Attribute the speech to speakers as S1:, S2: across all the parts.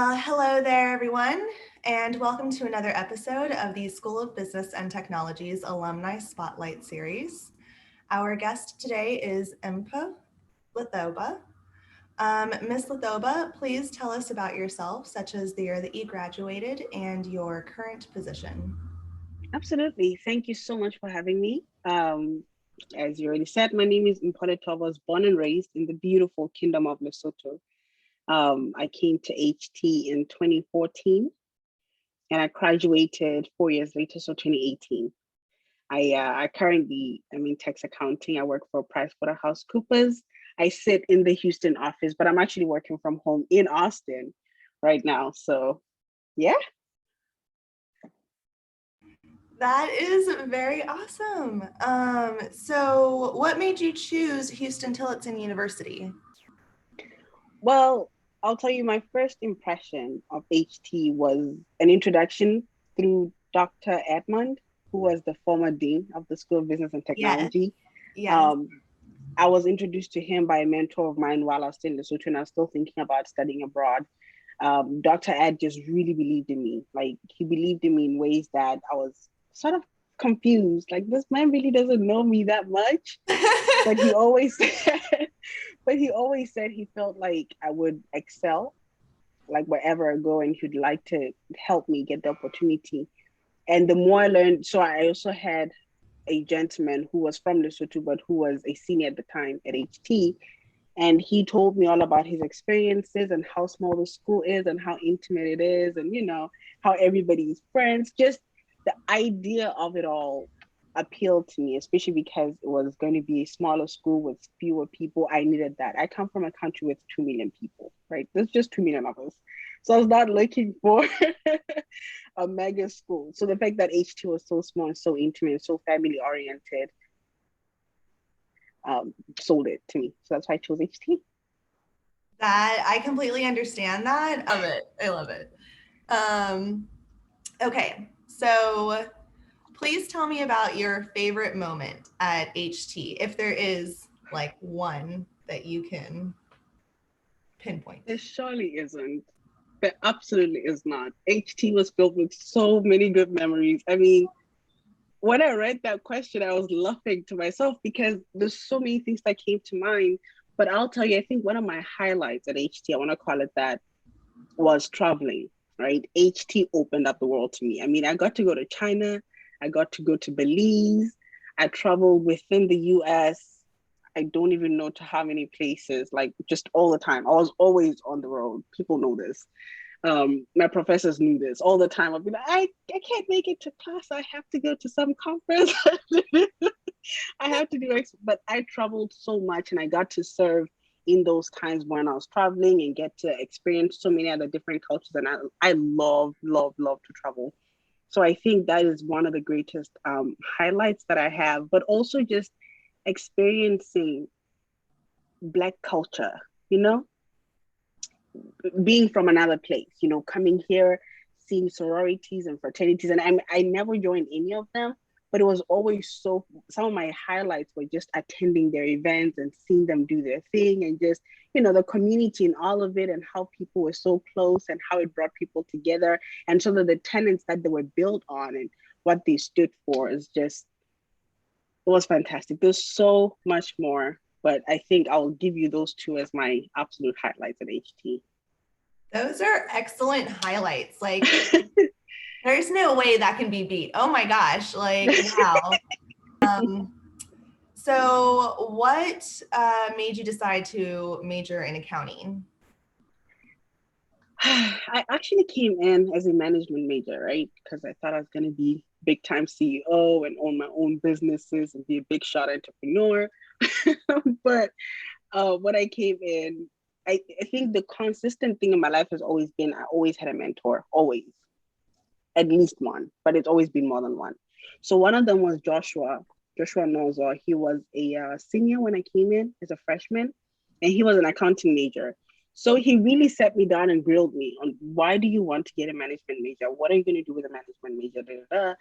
S1: Hello there, everyone, and welcome to another episode of the School of Business and Technology's Alumni Spotlight Series. Our guest today is Mpho Lathoba. Ms. Lathoba, please tell us about yourself, such as the year that you graduated and your current position.
S2: Absolutely. Thank you so much for having me. As you already said, my name is Mpho Lathoba. I was born and raised in the beautiful Kingdom of Lesotho. I came to HT in 2014 and I graduated 4 years later, so 2018. I currently am in tax accounting. I work for PricewaterhouseCoopers. I sit in the Houston office, but I'm actually working from home in Austin right now. So yeah.
S1: That is very awesome. So what made you choose Huston-Tillotson University?
S2: Well, I'll tell you, my first impression of HT was an introduction through Dr. Edmund, who was the former dean of the School of Business and
S1: Yes,
S2: Technology.
S1: yes.
S2: Um, I was introduced to him by a mentor of mine while I was still in Lesotho and I was still thinking about studying abroad. Dr. Ed just really believed in me. Like, he believed in me in ways that I was sort of confused. Like, this man really doesn't know me that much. But he always said he felt like I would excel, like wherever I go, and he'd like to help me get the opportunity. And the more I learned, so I also had a gentleman who was from Lesotho, but who was a senior at the time at HT. And he told me all about his experiences and how small the school is and how intimate it is, and how everybody's friends. Just the idea of it all appealed to me, especially because it was going to be a smaller school with fewer people. I needed that. I come from a country with 2 million people, right? There's just 2 million of us. So I was not looking for a mega school. So the fact that HT was so small and so intimate and so family oriented sold it to me. So that's why I chose HT.
S1: That I completely understand that. I love it. Okay, so please tell me about your favorite moment at HT, if there is like one that you can pinpoint.
S2: There surely isn't. There absolutely is not. HT was filled with so many good memories. I mean, when I read that question, I was laughing to myself because there's so many things that came to mind. But I'll tell you, I think one of my highlights at HT, I want to call it that, was traveling, right? HT opened up the world to me. I mean, I got to go to China, I got to go to Belize, I traveled within the US. I don't even know to how many places, like just all the time. I was always on the road. People know this. My professors knew this all the time. I'd be like, I can't make it to class. I have to go to some conference. I have to do X. But I traveled so much and I got to serve in those times when I was traveling and get to experience so many other different cultures. And I love, love, love to travel. So I think that is one of the greatest highlights that I have, but also just experiencing Black culture, you know, being from another place, coming here, seeing sororities and fraternities. And I never joined any of them, but it was always some of my highlights were just attending their events and seeing them do their thing and just, the community and all of it and how people were so close and how it brought people together and some of the tenets that they were built on and what they stood for is just, it was fantastic. There's so much more, but I think I'll give you those two as my absolute highlights at HT.
S1: Those are excellent highlights. Like, there's no way that can be beat. Oh my gosh. Like, wow. So what made you decide to major in accounting?
S2: I actually came in as a management major, right? Because I thought I was going to be big time CEO and own my own businesses and be a big shot entrepreneur. But when I came in, I think the consistent thing in my life has always been I always had a mentor, always, at least one, but it's always been more than one. So one of them was Joshua Nozo. He was a senior when I came in as a freshman, and he was an accounting major. So he really set me down and grilled me on why do you want to get a management major? What are you going to do with a management major? Da, da, da.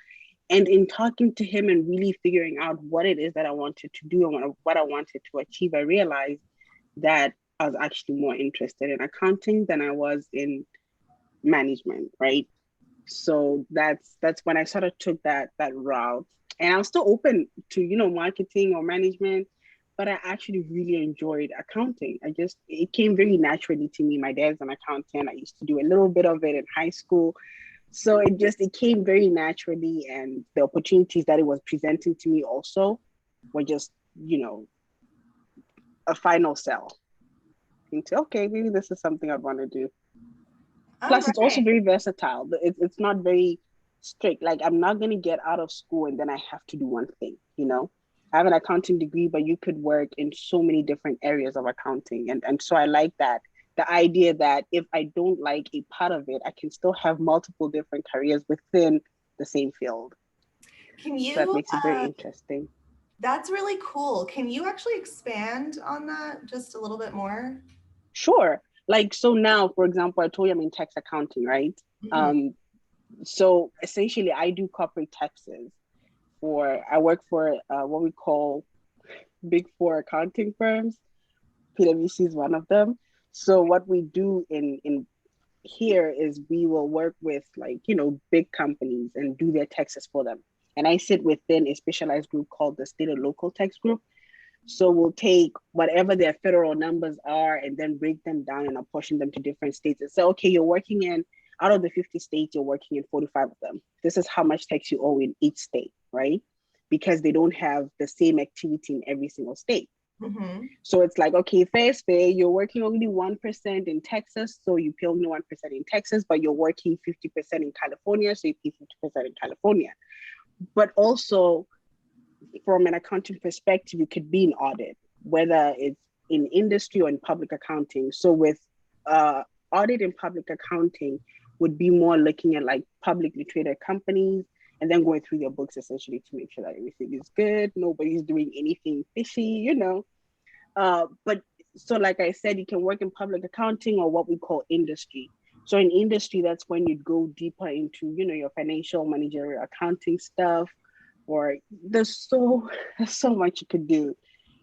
S2: And in talking to him and really figuring out what it is that I wanted to do and what I wanted to achieve, I realized that I was actually more interested in accounting than I was in management, right? So that's when I sort of took that route. And I was still open to, marketing or management, but I actually really enjoyed accounting. It came very naturally to me. My dad's an accountant. I used to do a little bit of it in high school. So it came very naturally, and the opportunities that it was presenting to me also were just, a final sell into, okay, maybe this is something I'd want to do.
S1: All
S2: Plus, it's also
S1: right.
S2: very versatile. It's not very strict. Like, I'm not going to get out of school and then I have to do one thing. I have an accounting degree, but you could work in so many different areas of accounting. And so I like that. The idea that if I don't like a part of it, I can still have multiple different careers within the same field.
S1: Can
S2: So that
S1: you,
S2: makes it very interesting.
S1: that's really cool. Can you actually expand on that just a little bit more?
S2: Sure. Like, so now, for example, I told you I'm in tax accounting, right?
S1: Mhm.
S2: Um, so essentially, I do corporate taxes. I work for what we call big four accounting firms. PwC is one of them. So what we do in here is we will work with, like, big companies and do their taxes for them. And I sit within a specialized group called the state and local tax group. So we'll take whatever their federal numbers are and then break them down and apportion them to different states and say, okay, you're working in, out of the 50 states, you're working in 45 of them. This is how much tax you owe in each state, right? Because they don't have the same activity in every single state.
S1: Mhm.
S2: So it's like, okay, fair is fair. You're working only 1% in Texas, so you pay only 1% in Texas, but you're working 50% in California, so you pay 50% in California. But also, from an accounting perspective, it could be an audit, whether it's in industry or in public accounting. So with audit in public accounting would be more looking at like publicly traded companies and then going through their books essentially to make sure that everything is good, nobody's doing anything fishy. But so like I said, you can work in public accounting or what we call industry. So in industry, that's when you'd go deeper into, your financial managerial accounting stuff, or there's so much you could do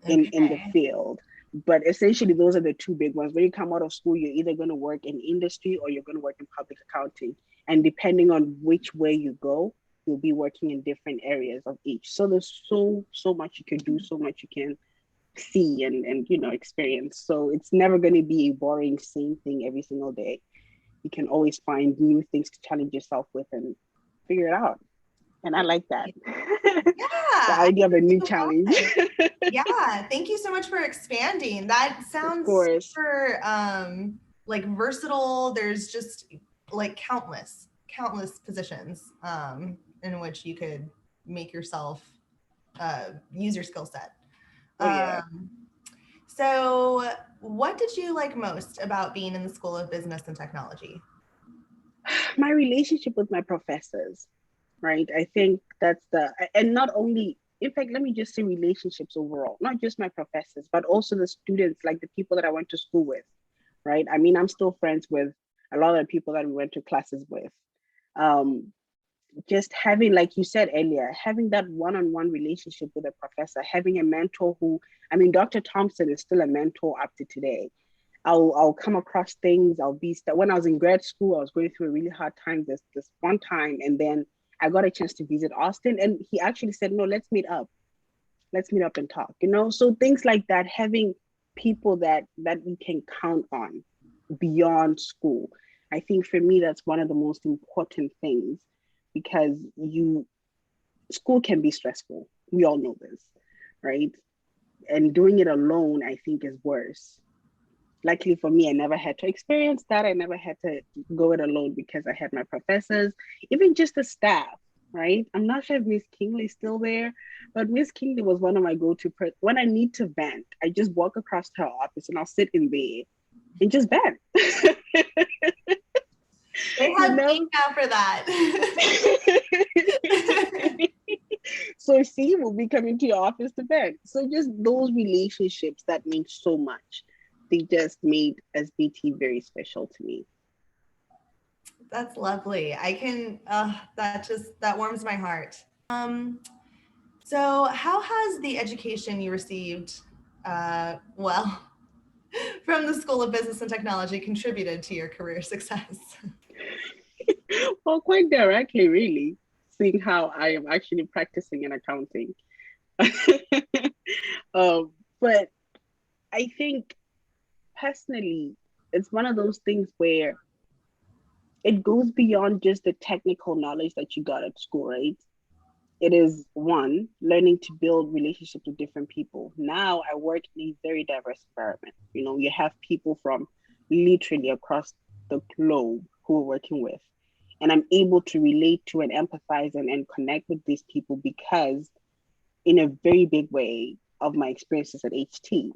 S2: in the
S1: Okay.
S2: field. But essentially those are the two big ones. When you come out of school, you're either going to work in industry or you're going to work in public accounting. And depending on which way you go, you'll be working in different areas of each. So there's so much you can do, so much you can see and experience. So it's never going to be a boring same thing every single day. You can always find new things to challenge yourself with and figure it out. And I like that.
S1: Yeah,
S2: The
S1: I
S2: idea of a
S1: think
S2: new
S1: so
S2: challenge.
S1: much. Yeah, thank you so much for expanding. That
S2: Of
S1: sounds
S2: course.
S1: super like versatile. There's just like countless positions in which you could make yourself use your skill set.
S2: Oh yeah.
S1: Um, so what did you like most about being in the School of Business and Technology?
S2: My relationship with my professors, right? I think and not only, in fact, let me just say relationships overall, not just my professors, but also the students, like the people that I went to school with, right? I mean, I'm still friends with a lot of the people that we went to classes with. Um, just having, like you said earlier, having that one-on-one relationship with a professor, having a mentor who, I mean, Dr. Thompson is still a mentor up to today. I'll come across things. When I was in grad school, I was going through a really hard time this one time, and then I got a chance to visit Austin, and he actually said, "No, let's meet up and talk." So things like that, having people that you can count on beyond school. I think for me that's one of the most important things, because school can be stressful. We all know this, right? And doing it alone, I think, is worse. Luckily for me, I never had to experience that. I never had to go it alone because I had my professors, even just the staff, right? I'm not sure if Miss Kingley is still there, but Miss Kingley was one of my go-to when I need to vent. I just walk across to her office and I'll sit in there and just vent.
S1: They
S2: you
S1: had me
S2: know?
S1: now for that.
S2: So she will be coming to your office to vent. So just those relationships that mean so much. They just made SBT very special to me.
S1: That's lovely. I can, that warms my heart. So how has the education you received, well, from the School of Business and Technology contributed to your career success?
S2: Well, quite directly, really, seeing how I am actually practicing in accounting. But I think personally, it's one of those things where it goes beyond just the technical knowledge that you got at school, right? It is one, learning to build relationships with different people. Now I work in a very diverse environment. You know, you have people from literally across the globe who we're working with. And I'm able to relate to and empathize and connect with these people because in a very big way of my experiences at HT,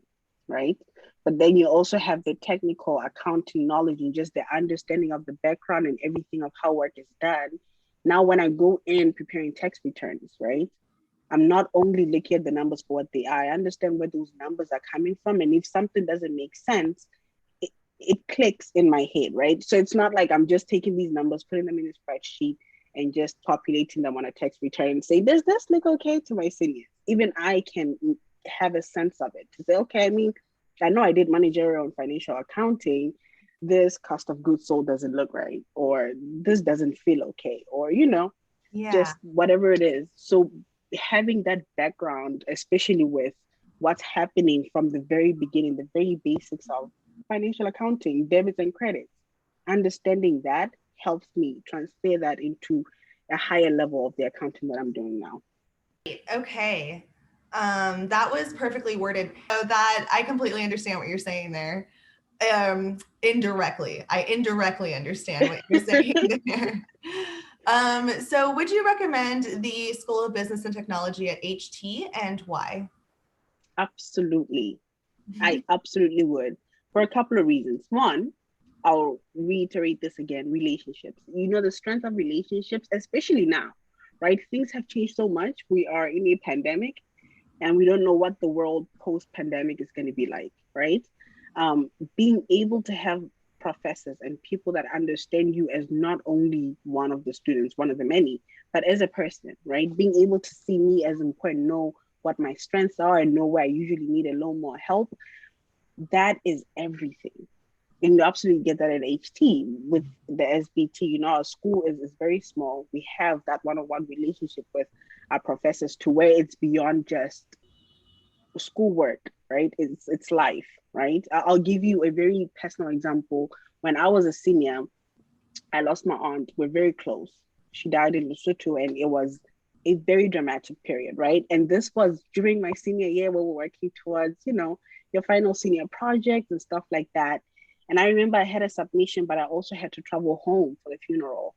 S2: right? But then you also have the technical accounting knowledge and just the understanding of the background and everything of how work is done. Now, when I go in preparing tax returns, right? I'm not only looking at the numbers for what they are, I understand where those numbers are coming from. And if something doesn't make sense, it clicks in my head, right? So it's not like I'm just taking these numbers, putting them in a spreadsheet, and just populating them on a text return and say, does this look okay to my seniors? Even I can have a sense of it to say, okay, I mean, I know I did managerial and financial accounting. This cost of goods sold doesn't look right, or this doesn't feel okay, or,
S1: Yeah.
S2: just whatever it is. So having that background, especially with what's happening from the very beginning, the very basics of financial accounting, debits and credits, understanding that helps me transfer that into a higher level of the accounting that I'm doing now.
S1: Okay. That was perfectly worded. So that I completely understand what you're saying there. Indirectly, I indirectly understand what you're saying there. So would you recommend the School of Business and Technology at HT and why?
S2: Absolutely. I absolutely would, for a couple of reasons. One, I'll reiterate this again, relationships. You know, the strength of relationships, especially now, right? Things have changed so much. We are in a pandemic and we don't know what the world post pandemic is going to be like, right? Being able to have professors and people that understand you as not only one of the students, one of the many, but as a person, right? Being able to see me as important, know what my strengths are, and know where I usually need a little more help, that is everything. And you absolutely get that at HT with the SBT. You know, our school is very small. We have that one-on-one relationship with our professors to where it's beyond just schoolwork, right? It's life, right? I'll give you a very personal example. When I was a senior, I lost my aunt. We're very close. She died in Lesotho, and it was a very dramatic period, right? And this was during my senior year where we're working towards, your final senior project and stuff like that. And I remember I had a submission, but I also had to travel home for the funeral,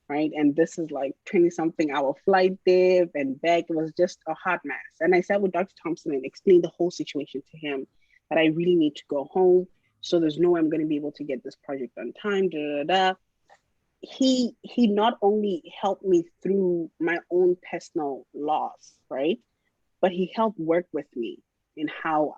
S2: right? And this is like 20 something hour flight there and back. It was just a hot mess. And I sat with Dr. Thompson and explained the whole situation to him that I really need to go home. So there's no way I'm going to be able to get this project on time. Da, da, da. He not only helped me through my own personal loss, right? But he helped work with me in how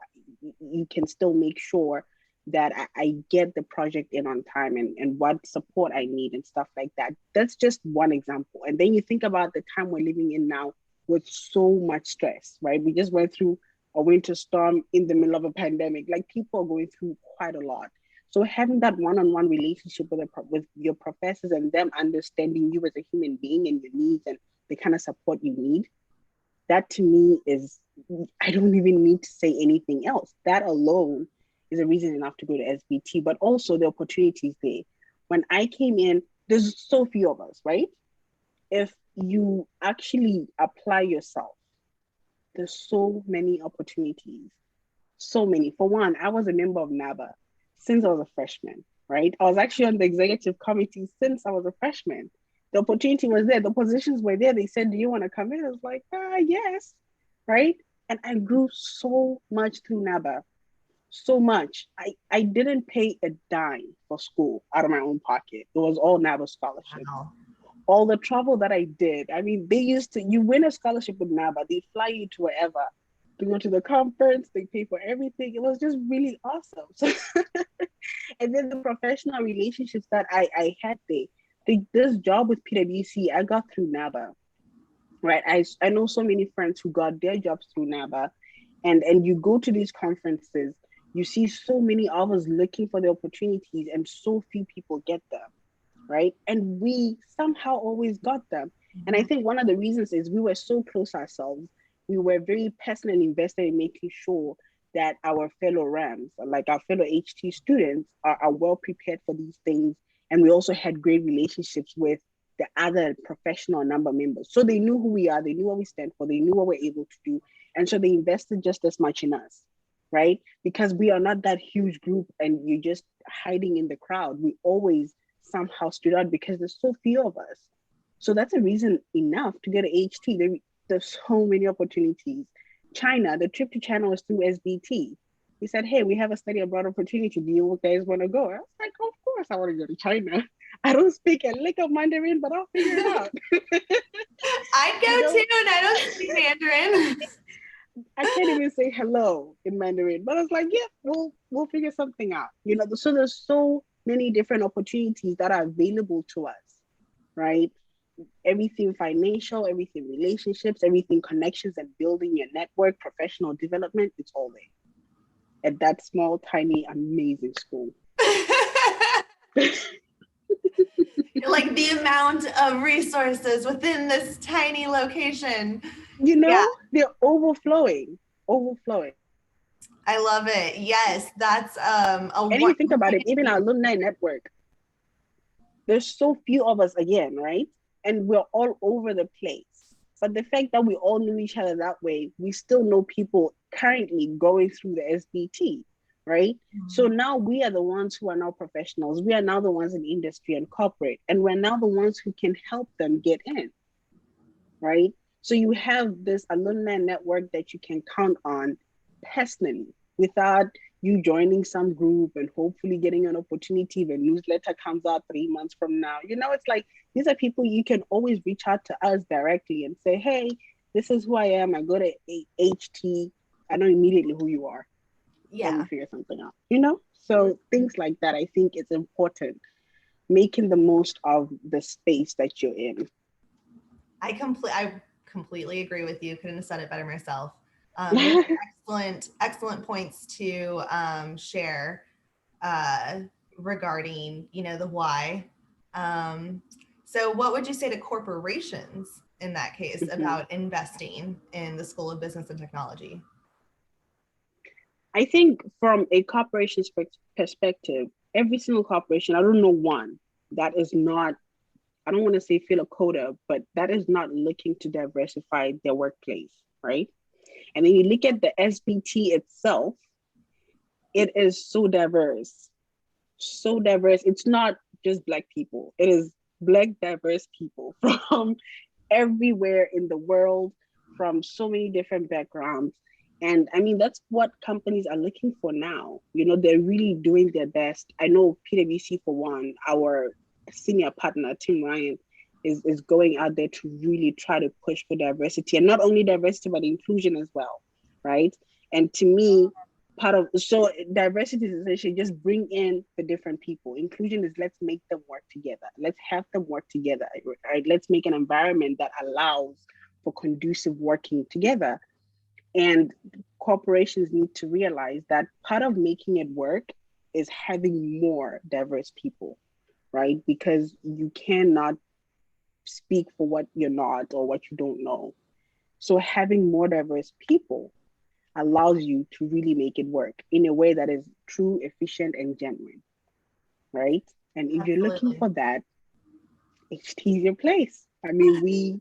S2: you can still make sure that I get the project in on time and what support I need and stuff like that. That's just one example. And then you think about the time we're living in now with so much stress, right? We just went through a winter storm in the middle of a pandemic. Like people are going through quite a lot. So having that one-on-one relationship with your professors and them understanding you as a human being and your needs and the kind of support you need, that to me is, I don't even need to say anything else. That alone is a reason enough to go to SBT, but also the opportunities there. When I came in, there's so few of us, right? If you actually apply yourself, there's so many opportunities. So many. For one, I was a member of NABA since I was a freshman, right? I was actually on the executive committee since I was a freshman. The opportunity was there. The positions were there. They said, do you want to come in? I was like, yes, right? And I grew so much through NABA, so much. I didn't pay a dime for school out of my own pocket. It was all NABA scholarships.
S1: Wow.
S2: All the travel that I did. I mean, you win a scholarship with NABA, they fly you to wherever to go to the conference, they pay for everything. It was just really awesome. So, and then the professional relationships that I had there. This job with PwC, I got through NABA, right? I know so many friends who got their jobs through NABA, and you go to these conferences, you see so many of us looking for the opportunities, and so few people get them, right? And we somehow always got them. And I think one of the reasons is we were so close ourselves. We were very personally invested in making sure that our fellow RAMs, like our fellow HT students, are well prepared for these things. And we also had great relationships with the other professional number members. So they knew who we are, they knew what we stand for, they knew what we're able to do. And so they invested just as much in us, right? Because we are not that huge group and you're just hiding in the crowd. We always somehow stood out because there's so few of us. So that's a reason enough to get an HT. There's so many opportunities. China, the trip to China was through SBT. We said, hey, we have a study abroad opportunity. Do you guys want to go? I was like, of course I want to go to China. I don't speak a lick of Mandarin, but I'll figure it out.
S1: I'd go too, and I don't speak Mandarin.
S2: I can't even say hello in Mandarin, but I was like, yeah, we'll figure something out. So there's so many different opportunities that are available to us, right? Everything financial, everything relationships, everything connections and building your network, professional development, it's all there at that small, tiny, amazing school.
S1: Like the amount of resources within this tiny location.
S2: They're overflowing.
S1: I love it. Yes, that's
S2: and you think about it, even our alumni network, there's so few of us again, right? And we're all over the place. But the fact that we all knew each other that way, we still know people currently going through the SBT, right? Mm-hmm. So now we are the ones who are now professionals. We are now the ones in industry and corporate, and we're now the ones who can help them get in, right? So you have this alumni network that you can count on personally without you joining some group and hopefully getting an opportunity. The newsletter comes out 3 months from now. It's like, these are people you can always reach out to us directly and say, hey, this is who I am. I go to HT. I know immediately who you are.
S1: Yeah.
S2: Let me figure something out, So things like that, I think it's important, making the most of the space that you're in.
S1: I completely agree with you. Couldn't have said it better myself. Excellent points to share regarding, the why. So what would you say to corporations in that case about investing in the School of Business and Technology?
S2: I think from a corporation's perspective, every single corporation, I don't know one that is not, I don't want to say fill a quota, but that is not looking to diversify their workplace, right? And then you look at the SBT itself, it is so diverse. So diverse. It's not just Black people. It is Black diverse people from everywhere in the world, from so many different backgrounds. And I mean, that's what companies are looking for now. They're really doing their best. I know PwC, for one, our senior partner, Tim Ryan, is going out there to really try to push for diversity, and not only diversity, but inclusion as well, right? And to me, so diversity is essentially just bring in the different people. Inclusion is let's make them work together. Let's have them work together, right? Let's make an environment that allows for conducive working together. And corporations need to realize that part of making it work is having more diverse people, right? Because you cannot speak for what you're not or what you don't know. So having more diverse people allows you to really make it work in a way that is true, efficient, and genuine, right? And if you're looking for that, HT is your place. I mean,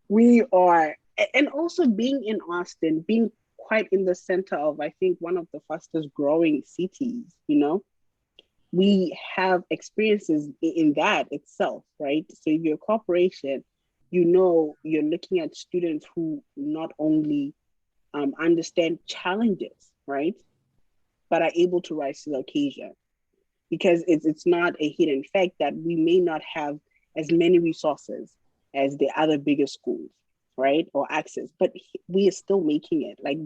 S2: we are, and also being in Austin, being quite in the center of, I think, one of the fastest growing cities, we have experiences in that itself, right? So if you're a corporation, you're looking at students who not only understand challenges, right, but are able to rise to the occasion. Because it's not a hidden fact that we may not have as many resources as the other bigger schools, right, or access, but we are still making it. Like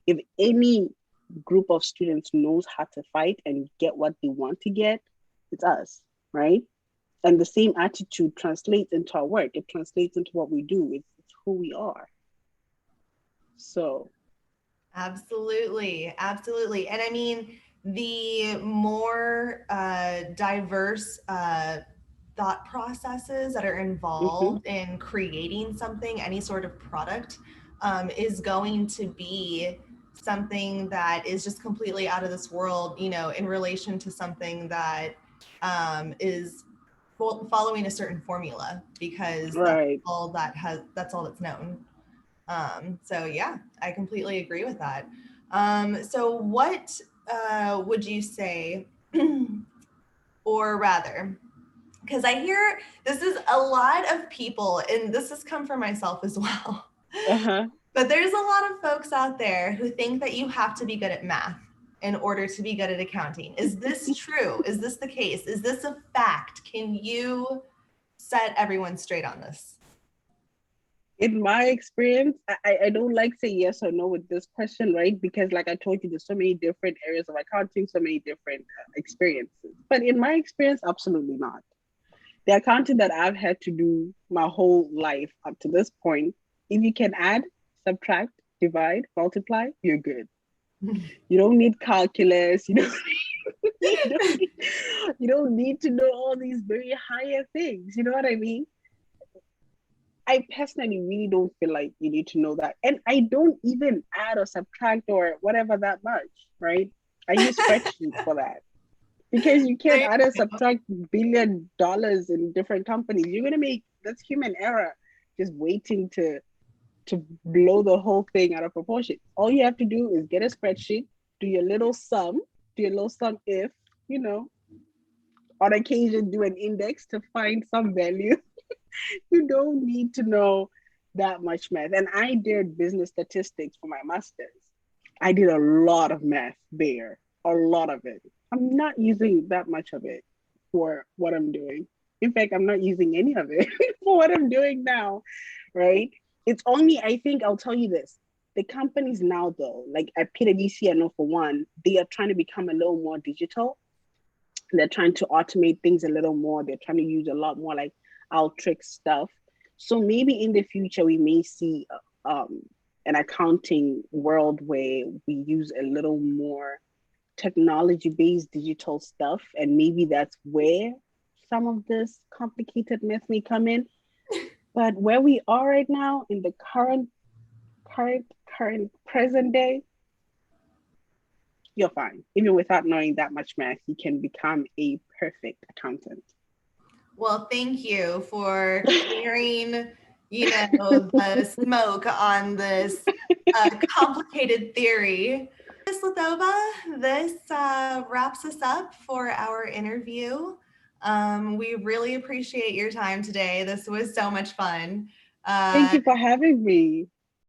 S2: if any group of students knows how to fight and get what they want to get, it's us, right? And the same attitude translates into our work. It translates into what we do. It's who we are. So.
S1: Absolutely. And I mean, the more diverse the thought processes that are
S2: Mm-hmm.
S1: involved in creating something, any sort of product, is going to be something that is just completely out of this world, in relation to something that is following a certain formula, because
S2: Right.
S1: that's all that's known. So yeah, I completely agree with that. So what would you say, or rather, because I hear this is a lot of people, and this has come from myself as well.
S2: Uh-huh.
S1: But there's a lot of folks out there who think that you have to be good at math in order to be good at accounting. Is this true? Is this the case? Is this a fact? Can you set everyone straight on this?
S2: In my experience, I don't like say yes or no with this question, right? Because like I told you, there's so many different areas of accounting, so many different experiences. But in my experience, absolutely not. The accounting that I've had to do my whole life up to this point, if you can add, subtract, divide, multiply, you're good. You don't need calculus. You don't need, you don't need to know all these very higher things. You know what I mean? I personally really don't feel like you need to know that. And I don't even add or subtract or whatever that much, right? I use spreadsheets for that because you
S1: There
S2: can't
S1: you
S2: add or
S1: go.
S2: subtract $1 billion in different companies. You're gonna make that's human error just waiting to blow the whole thing out of proportion. All you have to do is get a spreadsheet, do your little sum, do your little sum if, you know, on occasion do an index to find some value. You don't need to know that much math. And I did business statistics for my master's. I did a lot of math there, a lot of it. I'm not using that much of it for what I'm doing. In fact, I'm not using any of it for what I'm doing now, right? It's only, I think I'll tell you this. The companies now, though, like at PwC, I know for one, they are trying to become a little more digital. They're trying to automate things a little more. They're trying to use a lot more like Alteryx stuff. So maybe in the future we may see um, an accounting world where we use a little more technology-based digital stuff, and maybe that's where some of this complicated math may come in. But where we are right now in the current present day, you're fine. Even without knowing that much math, you can become a perfect accountant.
S1: Well, thank you for clearing, the smoke on this complicated theory. Ms. Latova, this wraps us up for our interview. We really appreciate your time today. This was so much fun.
S2: Thank
S1: Uh,
S2: you for having me.